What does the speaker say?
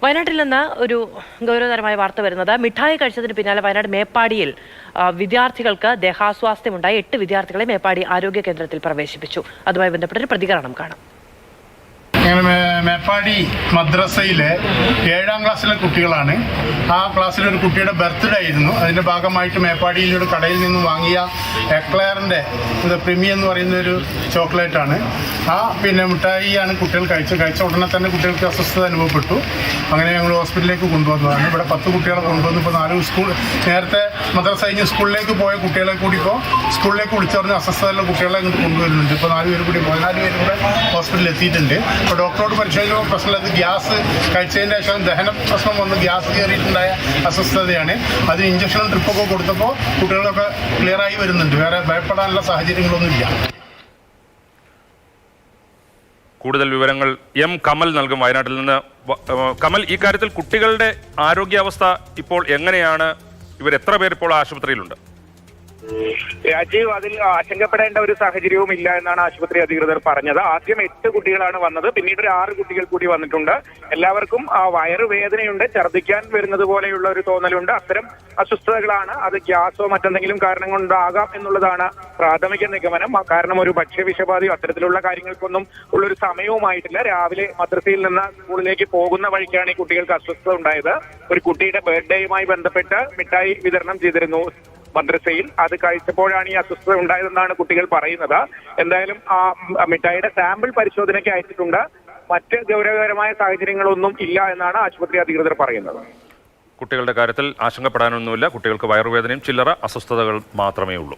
വയനാട്ടിൽ നിന്ന് ഒരു ഗൗരവതരമായ വാർത്ത വരുന്നത് മിഠായി കഴിച്ചതിന് പിന്നാലെ വയനാട് മേപ്പാടിയിൽ വിദ്യാർത്ഥികൾക്ക് ദേഹാസ്വാസ്ഥ്യമുണ്ടായി 8 വിദ്യാർത്ഥികളെ മേപ്പാടി ആരോഗ്യ കേന്ദ്രത്തിൽ പ്രവേശിപ്പിച്ചു. അതുമായി ബന്ധപ്പെട്ടൊരു പ്രതികരണം കാണാം. മേപ്പാടി മദ്രസയിലെ 7ാം ക്ലാസ്സിലെ കുട്ടികളാണ്. ആ ക്ലാസ്സിലൊരു കുട്ടിയുടെ ബർത്ത്ഡേ ആയിരുന്നു. അതിൻ്റെ ഭാഗമായിട്ട് മേപ്പാടിയിലൊരു കടയിൽ നിന്നും വാങ്ങിയ എക്ലെയറിൻ്റെ പ്രിമി എന്ന് പറയുന്ന ഒരു ചോക്ലേറ്റാണ്. മിഠായിയാണ് കുട്ടികൾ കഴിച്ച ഉടനെ തന്നെ കുട്ടികൾക്ക് അസ്വസ്ഥത അനുഭവപ്പെട്ടു. അങ്ങനെ ഞങ്ങൾ ഹോസ്പിറ്റലിലേക്ക് കൊണ്ടുവന്നതാണ്. ഇവിടെ 10 കുട്ടികളെ കൊണ്ടുവന്നു. ഇപ്പോൾ 4 സ്കൂൾ നേരത്തെ മദ്രസ കഴിഞ്ഞ് സ്കൂളിലേക്ക് പോയ കുട്ടികളെ കൂടി ഇപ്പോൾ സ്കൂളിലേക്ക് വിളിച്ചു പറഞ്ഞ് അസ്വസ്ഥതയുള്ള കുട്ടികളെ ഇങ്ങോട്ട് കൊണ്ടുവരുന്നുണ്ട്. ഇപ്പോൾ 4 പേര് കൂടി 14 പേര് കൂടെ ഹോസ്പിറ്റലിൽ എത്തിയിട്ടുണ്ട്. ഇപ്പോൾ ഡോക്ടറോട് പരിശോധിക്കുമ്പോൾ പ്രശ്നമുള്ളത് ഗ്യാസ് കഴിച്ചതിന് ശേഷം ദഹന പ്രശ്നം വന്ന് ഗ്യാസ് കയറിയിട്ടുണ്ടായ അസ്വസ്ഥതയാണ്. അതിന് ഇഞ്ചക്ഷനും ട്രിപ്പൊക്കെ കൊടുത്തപ്പോൾ കുട്ടികളൊക്കെ ക്ലിയറായി വരുന്നുണ്ട്. വേറെ ഭയപ്പെടാനുള്ള സാഹചര്യങ്ങളൊന്നുമില്ല. കൂടുതൽ വിവരങ്ങൾ എം കമൽ നൽകും വയനാട്ടിൽ നിന്ന്. കമൽ, ഈ കാര്യത്തിൽ കുട്ടികളുടെ ആരോഗ്യാവസ്ഥ ഇപ്പോൾ എങ്ങനെയാണ്? ഇവർ എത്ര പേർ ഇപ്പോൾ ആശുപത്രിയിലുണ്ട്? രാജീവ്, അതിൽ ആശങ്കപ്പെടേണ്ട ഒരു സാഹചര്യവും ഇല്ല എന്നാണ് ആശുപത്രി അധികൃതർ പറഞ്ഞത്. ആദ്യം 8 കുട്ടികളാണ് വന്നത്, പിന്നീട് ഒരു 6 കുട്ടികൾ കൂടി വന്നിട്ടുണ്ട്. എല്ലാവർക്കും വയറുവേദനയുണ്ട്, ഛർദ്ദിക്കാൻ വരുന്നത് പോലെയുള്ള ഒരു തോന്നലുണ്ട്. അത്തരം അസ്വസ്ഥതകളാണ്. അത് ഗ്യാസോ മറ്റെന്തെങ്കിലും കാരണം കൊണ്ടാകാം എന്നുള്ളതാണ് പ്രാഥമിക നിഗമനം. കാരണം ഒരു ഭക്ഷ്യവിഷബാധയോ അത്തരത്തിലുള്ള കാര്യങ്ങൾക്കൊന്നും ഉള്ളൊരു സമയവുമായിട്ടില്ല. രാവിലെ മദ്രസയിൽ നിന്ന് സ്കൂളിലേക്ക് പോകുന്ന വഴിക്കാണ് ഈ കുട്ടികൾക്ക് അസ്വസ്ഥത ഉണ്ടായത്. ഒരു കുട്ടിയുടെ ബർത്ത്ഡേയുമായി ബന്ധപ്പെട്ട് മിഠായി വിതരണം ചെയ്തിരുന്നു മദ്രസയിൽ. അത് കഴിച്ചപ്പോഴാണ് ഈ അസ്വസ്ഥത ഉണ്ടായതെന്നാണ് കുട്ടികൾ പറയുന്നത്. എന്തായാലും ആ മിഠായിയുടെ സാമ്പിൾ പരിശോധനയ്ക്ക് അയച്ചിട്ടുണ്ട്. മറ്റ് ഗൗരവകരമായ സാഹചര്യങ്ങളൊന്നും ഇല്ല എന്നാണ് ആശുപത്രി അധികൃതർ പറയുന്നത്. കുട്ടികളുടെ കാര്യത്തിൽ ആശങ്കപ്പെടാനൊന്നുമില്ല. കുട്ടികൾക്ക് വയറുവേദനയും ചില്ലറ അസ്വസ്ഥതകൾ മാത്രമേ ഉള്ളൂ.